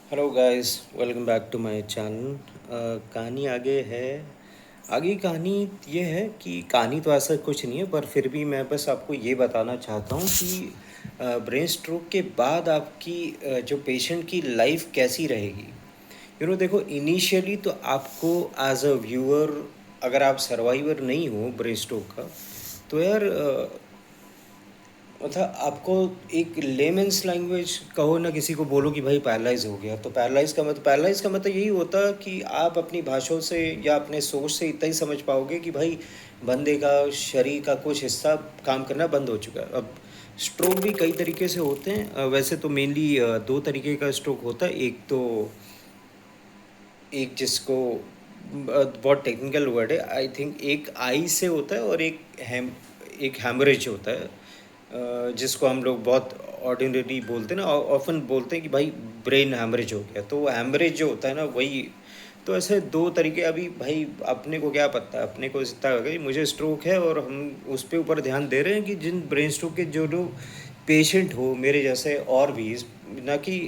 Hello guys, welcome back to my channel. कहानी आगे है। आगे कहानी ये है कि कहानी तो ऐसा कुछ नहीं है, पर फिर भी मैं बस आपको ये बताना चाहता हूँ कि ब्रेन स्ट्रोक के बाद आपकी जो पेशेंट की लाइफ कैसी रहेगी। देखो, इनिशियली तो आपको एज अ व्यूअर, अगर आप सर्वाइवर नहीं हो ब्रेन स्ट्रोक का, तो यार मतलब आपको एक लेमेंस लैंग्वेज कहो ना, किसी को बोलो कि भाई पैरालाइज हो गया, तो पैरालाइज का मतलब यही होता है कि आप अपनी भाषाओं से या अपने सोच से इतना ही समझ पाओगे कि भाई बंदे का शरीर का कुछ हिस्सा काम करना बंद हो चुका है। अब स्ट्रोक भी कई तरीके से होते हैं। वैसे तो मेनली दो तरीके का स्ट्रोक होता है। एक तो एक जिसको बहुत टेक्निकल वर्ड है, आई थिंक एक आई से होता है, और एक हैमरेज होता है, जिसको हम लोग बहुत ऑर्डिनरी बोलते हैं ना, ऑफन बोलते हैं कि भाई ब्रेन हैमरेज हो गया। तो हैमरेज जो होता है ना, वही। तो ऐसे दो तरीके। अभी भाई अपने को क्या पता है, अपने को इतना होगा कि मुझे स्ट्रोक है और हम उस पर ऊपर ध्यान दे रहे हैं कि जिन ब्रेन स्ट्रोक के जो लोग पेशेंट हो मेरे जैसे, और भी ना कि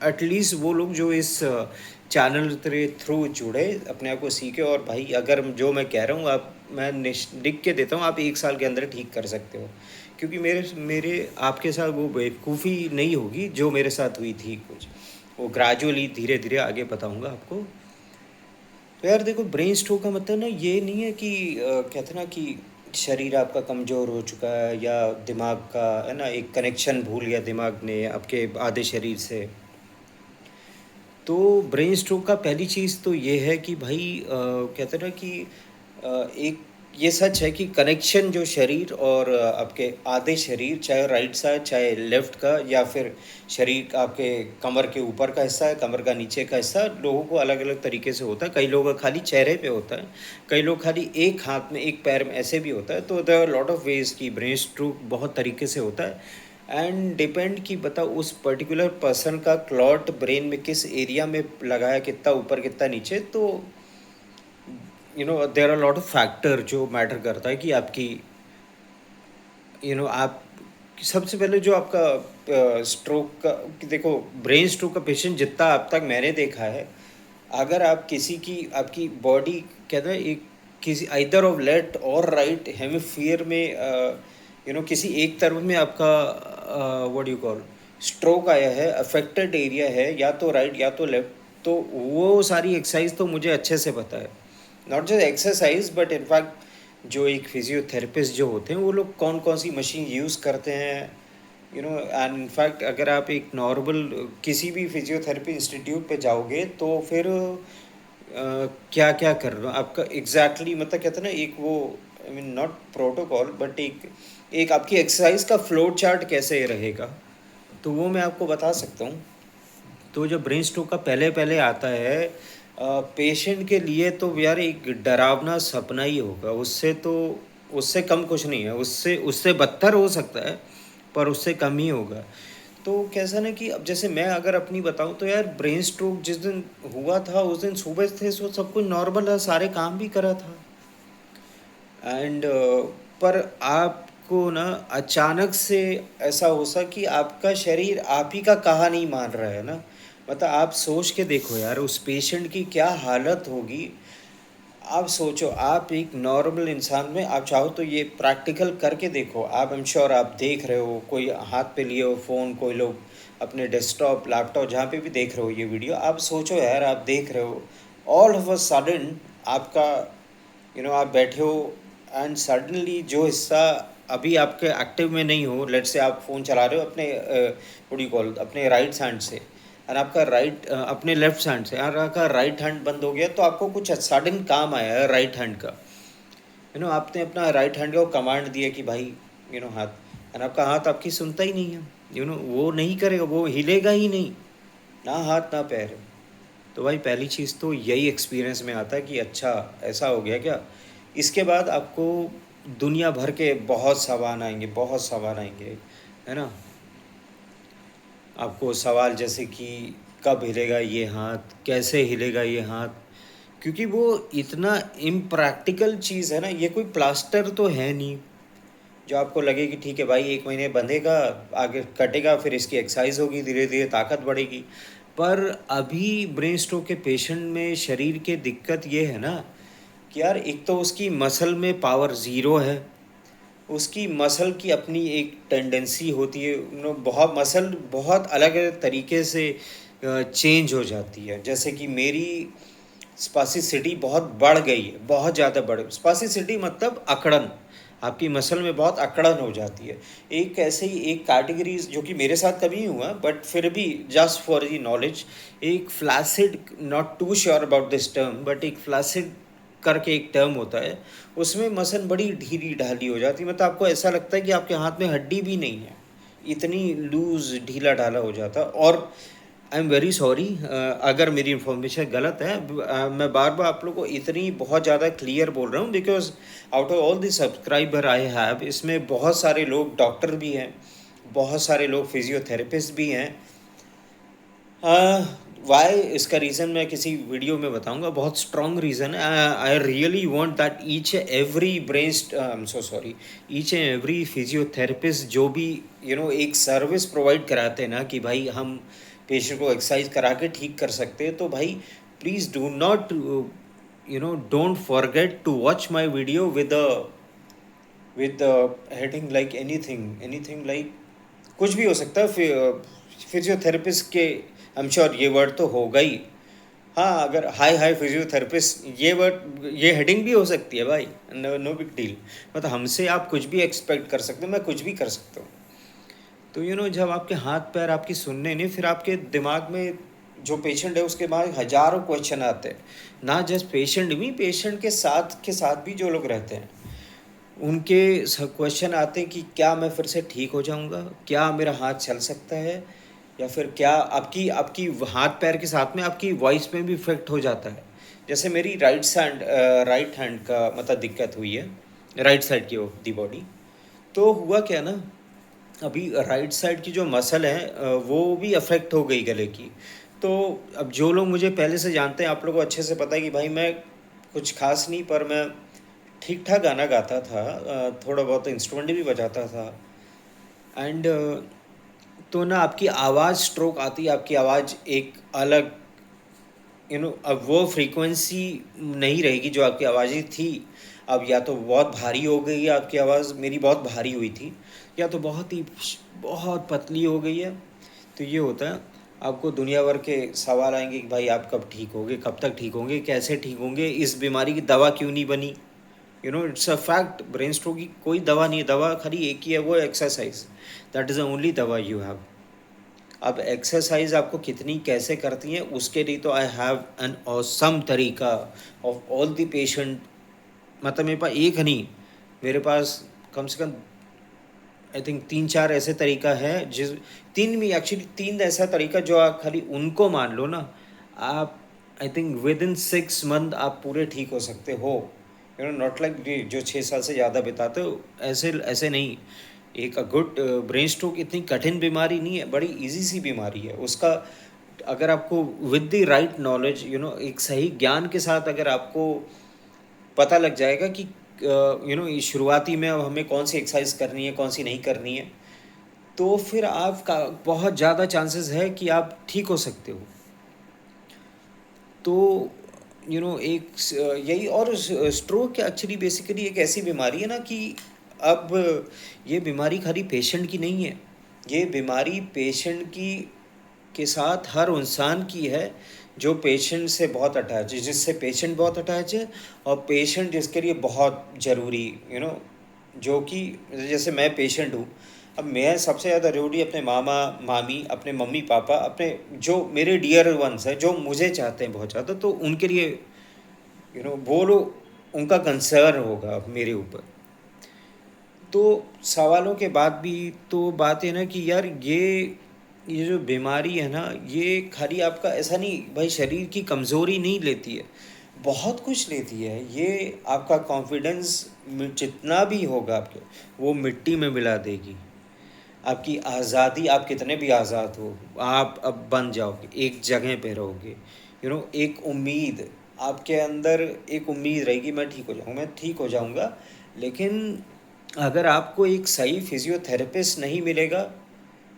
एटलीस्ट वो लोग जो इस चैनल के थ्रू जुड़े, अपने आप को सीखे। और भाई अगर जो मैं कह रहा हूँ, आप मैं लिख के देता हूँ, आप 1 साल के अंदर ठीक कर सकते हो। क्योंकि मेरे मेरे आपके साथ वो बेवकूफ़ी नहीं होगी जो मेरे साथ हुई थी कुछ। वो ग्रेजुअली धीरे धीरे आगे बताऊँगा आपको। तो यार देखो, ब्रेन स्ट्रोक का मतलब ना ये नहीं है कि कहते ना कि शरीर आपका कमज़ोर हो चुका है, या दिमाग का है ना एक कनेक्शन भूल गया दिमाग ने आपके आधे शरीर से। तो ब्रेन स्ट्रोक का पहली चीज़ तो ये है कि भाई कहते हैं ना कि एक ये सच है कि कनेक्शन जो शरीर और आपके आधे शरीर, चाहे राइट साइड चाहे लेफ्ट का, या फिर शरीर का आपके कमर के ऊपर का हिस्सा है, कमर का नीचे का हिस्सा, लोगों को अलग अलग तरीके से होता है। कई लोगों का खाली चेहरे पे होता है, कई लोग खाली एक हाथ में एक पैर में, ऐसे भी होता है। तो there are lot of ways की ब्रेन स्ट्रोक बहुत तरीके से होता है। एंड डिपेंड कि बताओ उस पर्टिकुलर पर्सन का क्लॉट ब्रेन में किस एरिया में लगा है, कितना ऊपर कितना नीचे। तो there are lot of factor जो मैटर करता है कि आपकी आप सबसे पहले जो आपका स्ट्रोक का कि देखो, ब्रेन स्ट्रोक का पेशेंट जितना अब तक मैंने देखा है, अगर आप किसी की आपकी बॉडी कहते हैं एक किसी आइदर ऑफ लेफ्ट और राइट हेमिस्फीयर में किसी एक तरफ में आपका व्हाट यू कॉल स्ट्रोक आया है, अफेक्टेड एरिया है, या तो राइट या तो लेफ्ट, तो वो सारी एक्सरसाइज तो मुझे अच्छे से पता है। Not just exercise but in fact जो एक फिजियोथेरेपिस्ट जो होते हैं, वो लोग कौन कौन सी मशीन यूज़ करते हैं। एंड इनफैक्ट अगर आप एक नॉर्मल किसी भी फिजियोथेरेपी इंस्टीट्यूट पे जाओगे, तो फिर क्या क्या कर रहे हो आपका एग्जैक्टली मतलब कहते हैं ना एक वो, I mean not protocol, but एक एक आपकी एक्सरसाइज का फ्लो चार्ट कैसे रहेगा, तो वो मैं आपको बता सकता हूँ। तो जब ब्रेन स्ट्रोक का पहले पहले आता है पेशेंट के लिए, तो यार एक डरावना सपना ही होगा। उससे कम कुछ नहीं है, उससे उससे बदतर हो सकता है, पर उससे कम ही होगा। तो कैसा ना कि अब जैसे मैं अगर अपनी बताऊं, तो यार ब्रेन स्ट्रोक जिस दिन हुआ था, उस दिन सुबह थे, सो सब कुछ नॉर्मल है, सारे काम भी करा था। एंड पर आपको ना अचानक से ऐसा हो सा कि आपका शरीर आप ही का कहा नहीं मान रहा है ना। मतलब आप सोच के देखो यार, उस पेशेंट की क्या हालत होगी। आप सोचो, आप एक नॉर्मल इंसान में, आप चाहो तो ये प्रैक्टिकल करके देखो। आप आई एम श्योर आप देख रहे हो, कोई हाथ पे लिए हो फ़ोन, कोई लोग अपने डेस्कटॉप लैपटॉप जहाँ पे भी देख रहे हो ये वीडियो, आप सोचो यार, आप देख रहे हो ऑल ऑफ अ सडन आपका आप बैठे हो, एंड सडनली जो हिस्सा अभी आपके एक्टिव में नहीं हो, लेट से आप फ़ोन चला रहे हो अपने व्हाट डू यू कॉल अपने राइट हैंड से, और आपका अपने लेफ्ट हैंड से, और आपका राइट हैंड बंद हो गया, तो आपको कुछ सडन काम आया है राइट हैंड का। आपने अपना राइट हैंड को कमांड दिया कि भाई हाथ, और आपका हाथ आपकी सुनता ही नहीं है। वो नहीं करेगा, वो हिलेगा ही नहीं, ना हाथ ना पैर। तो भाई पहली चीज़ तो यही एक्सपीरियंस में आता है कि अच्छा, ऐसा हो गया क्या। इसके बाद आपको दुनिया भर के बहुत सवाल आएंगे, बहुत सवाल आएंगे, है ना। आपको सवाल जैसे कि कब हिलेगा ये हाथ, कैसे हिलेगा ये हाथ, क्योंकि वो इतना इम्प्रैक्टिकल चीज़ है ना, ये कोई प्लास्टर तो है नहीं जो आपको लगे कि ठीक है भाई 1 महीने बंधेगा, आगे कटेगा, फिर इसकी एक्सरसाइज होगी, धीरे धीरे ताकत बढ़ेगी। पर अभी ब्रेन स्ट्रोक के पेशेंट में शरीर के दिक्कत ये है ना कि यार एक तो उसकी मसल में पावर ज़ीरो है, उसकी मसल की अपनी एक टेंडेंसी होती है, बहुत मसल बहुत अलग अलग तरीके से चेंज हो जाती है। जैसे कि मेरी स्पासिसिटी बहुत बढ़ गई है, बहुत ज़्यादा स्पासिसिटी मतलब अकड़न, आपकी मसल में बहुत अकड़न हो जाती है। एक ऐसे ही एक कैटेगरी जो कि मेरे साथ कभी नहीं हुआ, बट फिर भी जस्ट फॉर दी नॉलेज, एक flaccid, not too sure about this term, but एक फ्लैसिड करके एक टर्म होता है, उसमें मसल बड़ी ढीली ढाली हो जाती है, मतलब आपको ऐसा लगता है कि आपके हाथ में हड्डी भी नहीं है, इतनी लूज ढीला ढाला हो जाता है। और आई एम वेरी सॉरी अगर मेरी इन्फॉर्मेशन गलत है, मैं बार बार आप लोग को इतनी बहुत ज़्यादा क्लियर बोल रहा हूँ, because out of all the subscriber I have, इसमें बहुत सारे लोग डॉक्टर भी हैं, बहुत सारे लोग फिजियोथेरेपिस्ट भी हैं। वाई इसका रीज़न मैं किसी वीडियो में बताऊंगा, बहुत स्ट्रॉन्ग रीज़न है। I really want that each every brain I am so sorry, each and every physiotherapist जो भी एक सर्विस प्रोवाइड कराते हैं ना कि भाई हम पेशेंट को एक्सरसाइज करा के ठीक कर सकते हैं, तो भाई please do not don't forget to watch my video with heading like anything like कुछ भी हो सकता है फिजियोथेरेपिस्ट के। आई एम श्योर ये वर्ड तो होगा ही। हाँ, अगर हाई हाई फिजियोथेरेपिस्ट ये वर्ड, ये हेडिंग भी हो सकती है भाई, नो बिग डील। मतलब हमसे आप कुछ भी एक्सपेक्ट कर सकते हो, मैं कुछ भी कर सकता हूँ। तो जब आपके हाथ पैर आपकी सुनने नहीं, फिर आपके दिमाग में जो पेशेंट है उसके बाद हज़ारों क्वेश्चन आते हैं, ना जस्ट पेशेंट भी, पेशेंट के साथ भी जो लोग रहते हैं उनके क्वेश्चन आते हैं कि क्या मैं फिर से ठीक हो जाऊंगा, क्या मेरा हाथ चल सकता है, या फिर क्या आपकी आपकी हाथ पैर के साथ में आपकी वॉइस में भी इफेक्ट हो जाता है। जैसे मेरी राइट हैंड का मतलब दिक्कत हुई है, राइट साइड की दी बॉडी। तो हुआ क्या ना, अभी राइट साइड की जो मसल है वो भी अफेक्ट हो गई गले की। तो अब जो लोग मुझे पहले से जानते हैं, आप लोगों को अच्छे से पता है कि भाई मैं कुछ खास नहीं, पर मैं ठीक ठाक गाना गाता था, थोड़ा बहुत इंस्ट्रूमेंट भी बजाता था। एंड तो ना आपकी आवाज़ स्ट्रोक आती है, आपकी आवाज़ एक अलग अब वो फ्रीक्वेंसी नहीं रहेगी जो आपकी आवाज़ें थी। अब या तो बहुत भारी हो गई है आपकी आवाज़, मेरी बहुत भारी हुई थी, या तो बहुत पतली हो गई है। तो ये होता है, आपको दुनिया भर के सवाल आएंगे कि भाई आप कब ठीक होंगे, कब तक ठीक होंगे, कैसे ठीक होंगे, इस बीमारी की दवा क्यों नहीं बनी। It's a fact, brain stroke की कोई दवा नहीं है, दवा खाली एक ही है, वो exercise, that is the only दवा यू हैव। अब एक्सरसाइज आपको कितनी कैसे करती हैं उसके लिए तो आई हैव एन ऑसम तरीका ऑफ ऑल द पेशेंट। मतलब मेरे पास एक नहीं, मेरे पास कम से कम आई थिंक 3-4 ऐसे तरीका है, जिस तीन में एक्चुअली 3 ऐसा तरीका जो आप खाली उनको मान लो ना, आप I think with in 6 month आप पूरे ठीक हो सकते हो। नॉट लाइक जो 6 साल से ज़्यादा बिताते हो, ऐसे ऐसे नहीं। एक गुड ब्रेन स्ट्रोक इतनी कठिन बीमारी नहीं है, बड़ी इजी सी बीमारी है उसका। अगर आपको विद द राइट नॉलेज एक सही ज्ञान के साथ अगर आपको पता लग जाएगा कि शुरुआती में अब हमें कौन सी एक्सरसाइज करनी है, कौन सी नहीं करनी है, तो फिर आपका बहुत ज़्यादा चांसेस है कि आप ठीक हो सकते हो। तो एक यही, और स्ट्रोक एक्चुअली बेसिकली एक ऐसी बीमारी है ना कि अब ये बीमारी खाली पेशेंट की नहीं है, ये बीमारी पेशेंट की के साथ हर इंसान की है जो पेशेंट से बहुत अटैच है, जिससे पेशेंट बहुत अटैच है, और पेशेंट जिसके लिए बहुत ज़रूरी जो कि जैसे मैं पेशेंट हूँ, अब मैं सबसे ज़्यादा ज़रूरी अपने मामा मामी, अपने मम्मी पापा, अपने जो मेरे डियर वंस हैं जो मुझे चाहते हैं बहुत ज़्यादा, तो उनके लिए वो लोग, उनका कंसर्न होगा मेरे ऊपर। तो सवालों के बाद भी तो बात है ना कि यार ये जो बीमारी है ना, ये खाली आपका ऐसा नहीं भाई, शरीर की कमज़ोरी नहीं लेती है, बहुत कुछ लेती है। ये आपका कॉन्फिडेंस जितना भी होगा आपके, वो मिट्टी में मिला देगी। आपकी आज़ादी, आप कितने भी आज़ाद हो, आप अब बन जाओगे, एक जगह पे रहोगे। एक उम्मीद आपके अंदर, एक उम्मीद रहेगी मैं ठीक हो जाऊँगा, मैं ठीक हो जाऊँगा। लेकिन अगर आपको एक सही फिजियोथेरेपिस्ट नहीं मिलेगा,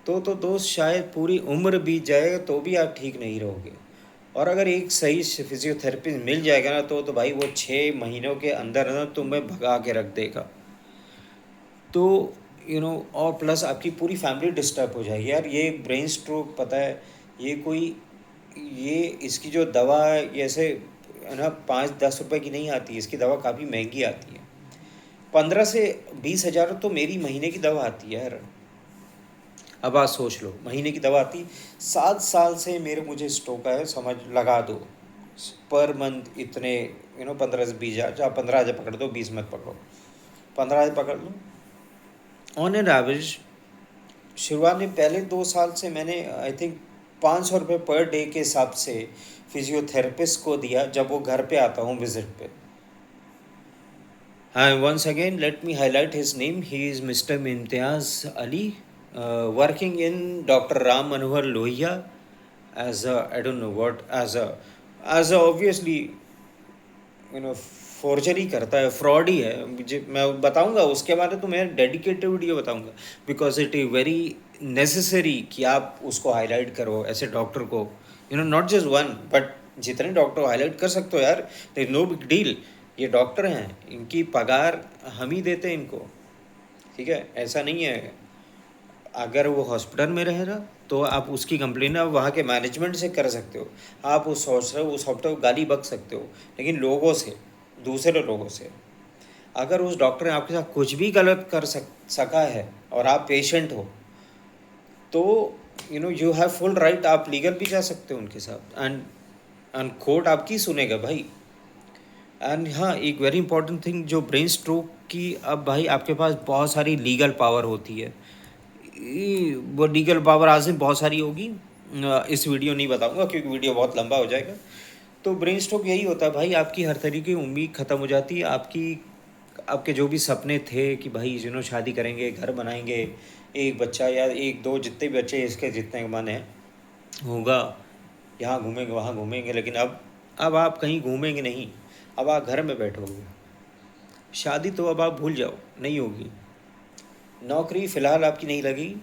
तो दोस्त शायद पूरी उम्र बीत जाएगा तो भी आप ठीक नहीं रहोगे। और अगर एक सही फिजियोथेरेपिस्ट मिल जाएगा ना तो भाई वो 6 महीनों के अंदर ना तुम्हें भगा के रख देगा। तो और प्लस आपकी पूरी फैमिली डिस्टर्ब हो जाएगी यार। ये ब्रेन स्ट्रोक पता है, ये कोई ये इसकी जो दवा है ये ऐसे है ना 5-10 रुपए की नहीं आती, इसकी दवा काफ़ी महंगी आती है। 15 से 20 हज़ार तो मेरी महीने की दवा आती है यार। अब आप सोच लो, महीने की दवा आती। 7 साल से मुझे स्ट्रोक है, समझ लगा दो पर मंथ इतने 15 से 20 हज़ार, चाहे 15 हज़ार पकड़ दो, 20 मत पकड़ो, 15 हज़ार पकड़ लो ऑन एन एवरेज। शुरुआत में पहले 2 साल से मैंने आई थिंक 500 रुपये पर डे के हिसाब से फिजियोथेरेपिस्ट को दिया जब वो घर पे आता हूँ विजिट पे। And once again, let me highlight his name. He is Mr. Mimtiaz Ali, working in Dr. Ram Manohar Lohia as a, I don't know what, as a obviously forgery करता है, फ्रॉड ही है। मुझे मैं बताऊंगा उसके बारे में, तो मैं डेडिकेटेड वीडियो बताऊंगा, because it is very necessary कि आप उसको हाईलाइट करो ऐसे डॉक्टर को, नॉट जस्ट वन बट जितने डॉक्टर हाईलाइट कर सकते हो यार, देयर नो बिग डील। ये डॉक्टर हैं, इनकी पगार हम ही देते हैं इनको, ठीक है, ऐसा नहीं है। अगर वो हॉस्पिटल में रहे ना तो आप उसकी कंप्लेन आप वहाँ के मैनेजमेंट से कर सकते हो, आप उस हॉस्पिटल को गाली बक सकते हो, लेकिन लोगों से, दूसरे लोगों से। अगर उस डॉक्टर ने आपके साथ कुछ भी गलत कर सका है और आप पेशेंट हो तो यू हैव फुल राइट, आप लीगल भी जा सकते हो उनके साथ, एंड कोर्ट आपकी सुनेगा भाई। एंड हाँ, एक वेरी इंपॉर्टेंट थिंग जो ब्रेन स्ट्रोक की, अब भाई आपके पास बहुत सारी लीगल पावर होती है। वो लीगल पावर आज में बहुत सारी होगी, इस वीडियो नहीं बताऊंगा क्योंकि वीडियो बहुत लंबा हो जाएगा। तो ब्रेन स्ट्रोक यही होता है भाई, आपकी हर तरीके की उम्मीद ख़त्म हो जाती है। आपके जो भी सपने थे कि भाई शादी करेंगे, घर बनाएंगे, एक बच्चा या एक दो, जितने भी बच्चे इसके जितने मन है होगा, यहाँ घूमेंगे वहाँ घूमेंगे, लेकिन अब आप कहीं घूमेंगे नहीं, अब आप घर में बैठोगे। शादी तो अब आप भूल जाओ, नहीं होगी। नौकरी फ़िलहाल आपकी नहीं लगेगी,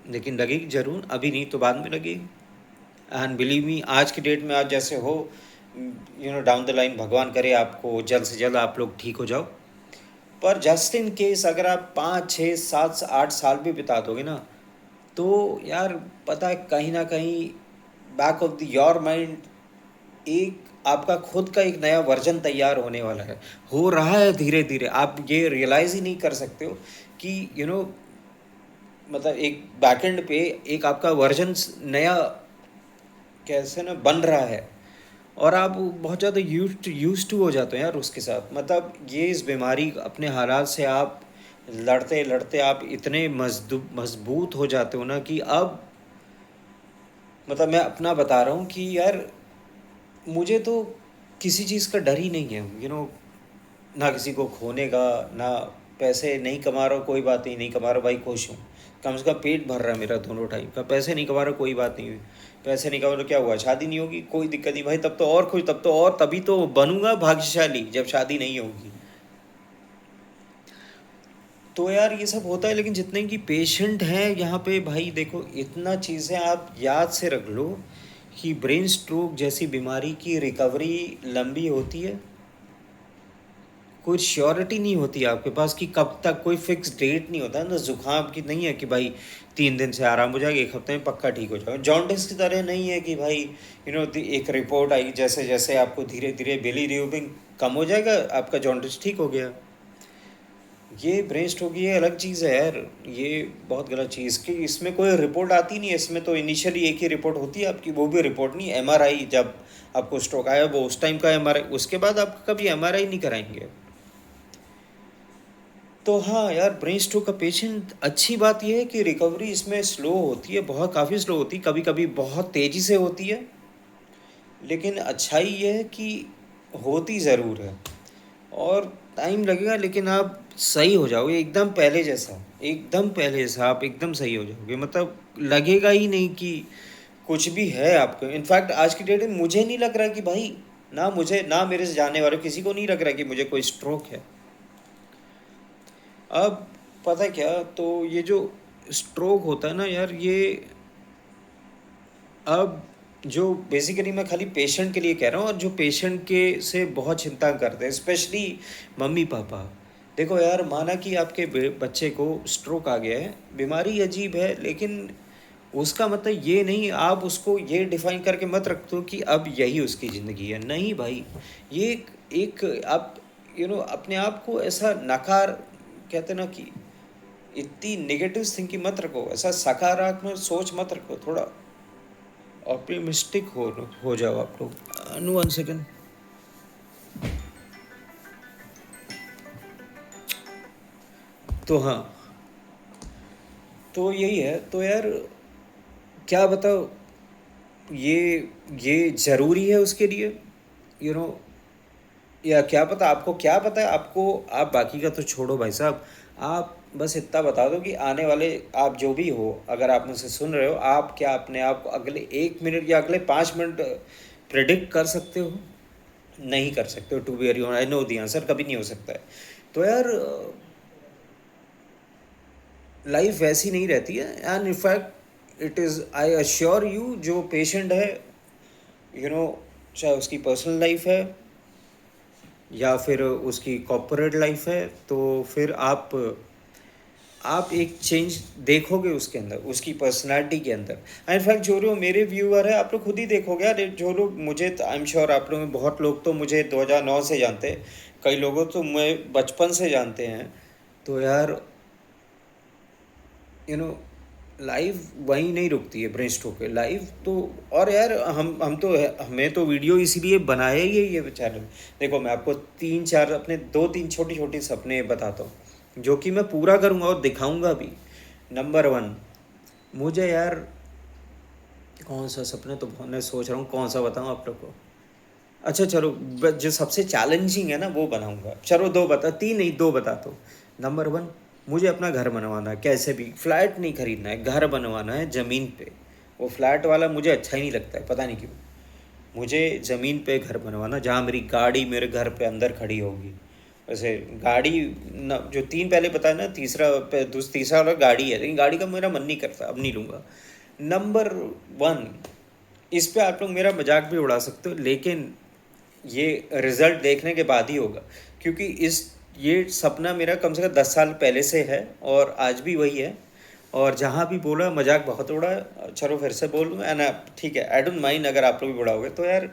लेकिन लगेगी ज़रूर, अभी नहीं तो बाद में लगेगी। एंड बिलीव मी, आज की डेट में आप जैसे हो, डाउन द लाइन भगवान करे आपको जल्द से जल्द आप लोग ठीक हो जाओ। पर जस्ट इन केस अगर आप 5, 6, 7, 8 साल भी बिता दोगे ना, तो यार पता है कहीं ना कहीं back of the your mind एक आपका खुद का एक नया वर्जन तैयार होने वाला है, हो रहा है धीरे धीरे। आप ये रियलाइज़ ही नहीं कर सकते हो कि मतलब एक बैकएंड पे एक आपका वर्जन नया कैसे ना बन रहा है, और आप बहुत ज़्यादा यूज टू हो जाते हैं यार उसके साथ। मतलब ये इस बीमारी अपने हालात से आप लड़ते लड़ते आप इतने मजबूत हो जाते हो ना कि अब मतलब मैं अपना बता रहा हूँ कि यार मुझे तो किसी चीज़ का डर ही नहीं है, ना किसी को खोने का, ना पैसे नहीं कमा रहा हूँ, कोई बात नहीं, नहीं कमा रहा भाई, खुश हूँ, कम से कम पेट भर रहा है मेरा दोनों टाइम का। पैसे नहीं कमा रहा कोई बात नहीं, पैसे नहीं कमा रहा क्या हुआ, शादी नहीं होगी कोई दिक्कत नहीं भाई, तब तो और खुश, तब तो और तभी तो बनूंगा भाग्यशाली जब शादी नहीं होगी। तो यार ये सब होता है, लेकिन जितने की पेशेंट हैं यहाँ पे भाई देखो, इतना चीज़ें आप याद से रख लो कि ब्रेन स्ट्रोक जैसी बीमारी की रिकवरी लंबी होती है, कोई श्योरिटी नहीं होती आपके पास कि कब तक, कोई फिक्स डेट नहीं होता ना। जुकाम की नहीं है कि भाई 3 दिन से आराम हो जाएगा, 1 हफ्ते में पक्का ठीक हो जाएगा। जॉन्डिस की तरह नहीं है कि भाई एक रिपोर्ट आई जैसे जैसे आपको धीरे धीरे बिलीरूबिन कम हो जाएगा आपका जॉन्डिस ठीक हो गया। ये ब्रेन स्ट्रोक ये अलग चीज़ है यार, ये बहुत गलत चीज़ की, इसमें कोई रिपोर्ट आती नहीं है। इसमें तो इनिशियली एक ही रिपोर्ट होती है आपकी, वो भी रिपोर्ट नहीं, एमआरआई। जब आपको स्ट्रोक आया वो उस टाइम का एमआरआई, उसके बाद आप कभी एमआरआई नहीं कराएंगे। तो हाँ यार, ब्रेन स्ट्रोक का पेशेंट, अच्छी बात यह है कि रिकवरी इसमें स्लो होती है, बहुत काफ़ी स्लो होती है, कभी कभी बहुत तेज़ी से होती है, लेकिन अच्छाई ये है कि होती ज़रूर है, और टाइम लगेगा लेकिन आप सही हो जाओगे एकदम पहले जैसा, एकदम पहले जैसा आप एकदम सही हो जाओगे। मतलब लगेगा ही नहीं कि कुछ भी है आपको। इनफैक्ट आज की डेट में मुझे नहीं लग रहा कि भाई, ना मुझे ना मेरे से जाने वाले किसी को नहीं लग रहा कि मुझे कोई स्ट्रोक है। अब पता है क्या, तो ये जो स्ट्रोक होता है ना यार, ये अब जो बेसिकली मैं खाली पेशेंट के लिए कह रहा हूँ, और जो पेशेंट के से बहुत चिंता करते हैं, स्पेशली मम्मी पापा। देखो यार, माना कि आपके बच्चे को स्ट्रोक आ गया है, बीमारी अजीब है, लेकिन उसका मतलब ये नहीं आप उसको ये डिफाइन करके मत रख दो कि अब यही उसकी ज़िंदगी है। नहीं भाई, ये एक आप अपने आप को ऐसा नकार, कहते ना कि इतनी नेगेटिव थिंकिंग मत रखो, ऐसा सकारात्मक सोच मत रखो, थोड़ा ऑप्टिमिस्टिक हो जाओ आप लोग। अनु, वन सेकेंड। तो हाँ, तो यही है। तो यार क्या बताओ, ये ज़रूरी है उसके लिए, यू नो या क्या पता, आपको क्या पता है आपको। आप बाकी का तो छोड़ो भाई साहब, आप बस इतना बता दो कि आने वाले, आप जो भी हो, अगर आप मुझसे सुन रहे हो, आप क्या अपने आप को अगले 1 मिनट या अगले 5 मिनट प्रिडिक्ट कर सकते हो? नहीं कर सकते हो। To be very honest, I know the answer, कभी नहीं हो सकता है। तो यार लाइफ वैसी नहीं रहती है, and in fact it is, I assure you, जो पेशेंट है, यू नो चाहे उसकी पर्सनल लाइफ है या फिर उसकी कॉर्पोरेट लाइफ है, तो फिर आप एक चेंज देखोगे उसके अंदर, उसकी पर्सनालिटी के अंदर। इनफैक्ट जो लोग मेरे व्यूअर है, आप लोग खुद ही देखोगे यार, जो लोग मुझे, आई एम श्योर आप लोग में बहुत लोग तो मुझे 2009 से जानते हैं, कई लोगों तो मैं बचपन से जानते हैं। तो यार यू नो लाइफ वहीं नहीं रुकती है ब्रेन स्ट्रोक के, लाइफ तो। और यार हम तो, हमें तो वीडियो इसीलिए बनाया ही है ये चैनल। देखो मैं आपको 3-4 अपने 2-3 छोटी छोटी सपने बताता हूँ, जो कि मैं पूरा करूँगा और दिखाऊँगा भी। नंबर 1, मुझे यार, कौन सा सपने, तो मैं सोच रहा हूँ कौन सा बताऊँ आप लोग को। अच्छा चलो, जो सबसे चैलेंजिंग है ना वो बनाऊंगा। चलो 2 बता, 3 नहीं 2 बताता हूँ। नंबर 1, मुझे अपना घर बनवाना है, कैसे भी। फ्लैट नहीं खरीदना है, घर बनवाना है ज़मीन पे। वो फ्लैट वाला मुझे अच्छा ही नहीं लगता है, पता नहीं क्यों। मुझे ज़मीन पे घर बनवाना, जहाँ मेरी गाड़ी मेरे घर पे अंदर खड़ी होगी। वैसे गाड़ी न, जो 3 पहले बताया ना, तीसरा वाला गाड़ी है, लेकिन गाड़ी का मेरा मन नहीं करता, अब नहीं लूँगा। नंबर 1, इस पे आप लोग मेरा मजाक भी उड़ा सकते हो, लेकिन ये रिज़ल्ट देखने के बाद ही होगा, क्योंकि ये सपना मेरा कम से कम 10 साल पहले से है, और आज भी वही है। और जहाँ भी बोला मजाक बहुत उड़ा है, चलो फिर से बोल दूँ, एंड ठीक है, आई डोंट माइंड अगर आप लोग भी उड़ाओगे तो। यार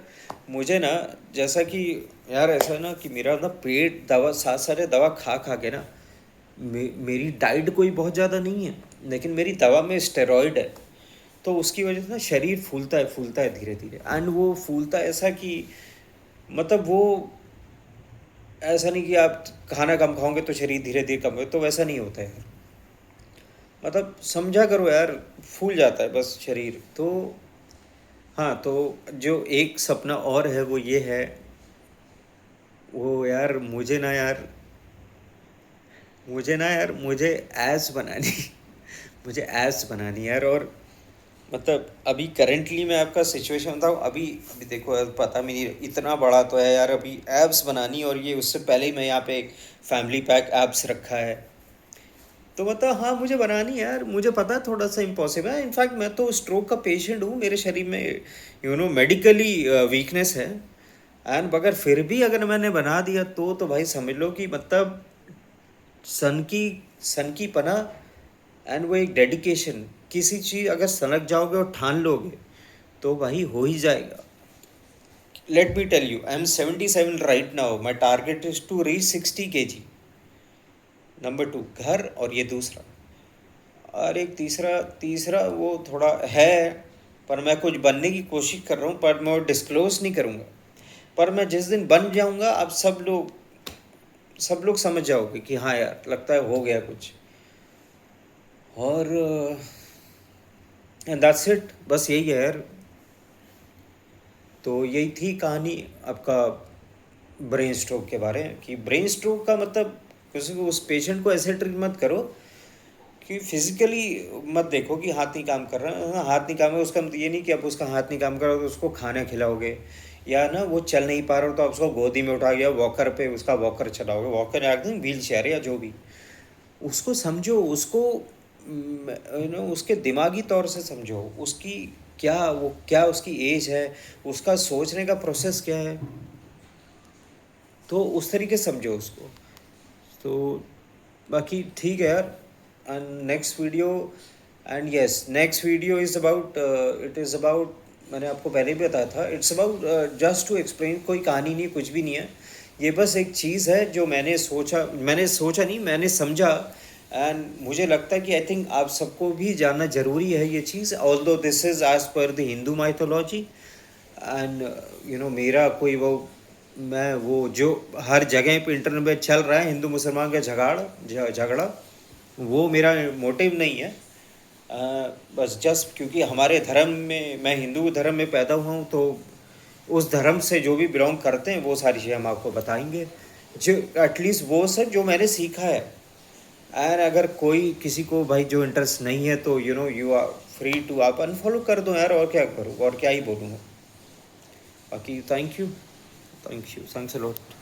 मुझे ना, जैसा कि यार ऐसा है ना कि मेरा ना पेट दवा, साथ सारे दवा खा खा के ना, मेरी डाइट कोई बहुत ज़्यादा नहीं है, लेकिन मेरी दवा में स्टेरॉइड है। तो उसकी वजह से ना शरीर फूलता है धीरे धीरे, एंड वो फूलता है ऐसा कि मतलब वो, ऐसा नहीं कि आप खाना कम खाओगे तो शरीर धीरे धीरे कम हो, तो वैसा नहीं होता है यार। मतलब समझा करो यार, फूल जाता है बस शरीर तो। हाँ, तो जो एक सपना और है वो ये है, वो यार मुझे एब्स बनानी मुझे एब्स बनानी यार। और मतलब अभी करेंटली मैं आपका सिचुएशन बताऊँ, अभी अभी देखो यार, पता भी नहीं, इतना बड़ा तो है यार अभी एब्स बनानी, और ये उससे पहले ही मैं यहाँ पे एक फैमिली पैक एब्स रखा है। तो मतलब हाँ, मुझे बनानी है यार, मुझे पता है थोड़ा सा इम्पॉसिबल है। इनफैक्ट मैं तो स्ट्रोक का पेशेंट हूँ, मेरे शरीर में मेडिकली वीकनेस है। एंड अगर फिर भी अगर मैंने बना दिया तो भाई समझ लो कि मतलब सन की सन की पनाह, एंड वो एक डेडिकेशन। किसी चीज़ अगर सनक जाओगे और ठान लोगे तो भाई हो ही जाएगा। Let me tell you, I am 77 right now, my target is to reach 60 kg। Number 2 घर, और ये दूसरा। और एक तीसरा तीसरा वो थोड़ा है, पर मैं कुछ बनने की कोशिश कर रहा हूँ, पर मैं वो डिस्क्लोज नहीं करूँगा। पर मैं जिस दिन बन जाऊँगा, अब सब लोग समझ जाओगे कि हाँ यार, लगता है हो गया कुछ। और दैट्स इट, बस यही है यार। तो यही थी कहानी आपका ब्रेन स्ट्रोक के बारे में, कि ब्रेन स्ट्रोक का मतलब किसी को, उस पेशेंट को ऐसे ट्रीट मत करो कि फिजिकली मत देखो कि हाथ नहीं काम कर रहा है। हाँ, हाथ नहीं काम है उसका मतलब ये नहीं कि आप उसका हाथ नहीं काम कर रहे हो तो उसको खाना खिलाओगे, या ना वो चल नहीं पा रहा हो तो आप उसको गोदी में उठा गया वॉकर पे उसका वॉकर चलाओगे, वॉकर या व्हील चेयर या जो भी। उसको समझो, उसको उसके दिमागी तौर से समझो, उसकी क्या, वो क्या उसकी एज है, उसका सोचने का प्रोसेस क्या है, तो उस तरीके से समझो उसको। तो बाकी ठीक है यार। And next video, and yes, next video is about, it is about, मैंने आपको पहले भी बताया था, it's about just to explain, कोई कहानी नहीं, कुछ भी नहीं है। ये बस एक चीज़ है जो मैंने सोचा नहीं, मैंने समझा। एंड मुझे लगता है कि आई थिंक आप सबको भी जानना ज़रूरी है ये चीज़, although this is as per the Hindu mythology. And मेरा कोई वो, मैं वो जो हर जगह पे इंटरनेट पे चल रहा है हिंदू मुसलमान का झगड़ा, वो मेरा मोटिव नहीं है। बस जस्ट क्योंकि हमारे धर्म में, मैं हिंदू धर्म में पैदा हुआ हूँ, तो उस धर्म से जो भी बिलोंग करते हैं वो सारी चीज़ें हम आपको बताएंगे, जो एटलीस्ट वो सब जो मैंने सीखा है। और अगर कोई किसी को भाई जो इंटरेस्ट नहीं है, तो यू आर फ्री टू, आप अनफॉलो कर दो यार, और क्या करूँ, और क्या ही बोलूँगा। बाकी thank you, thanks a lot.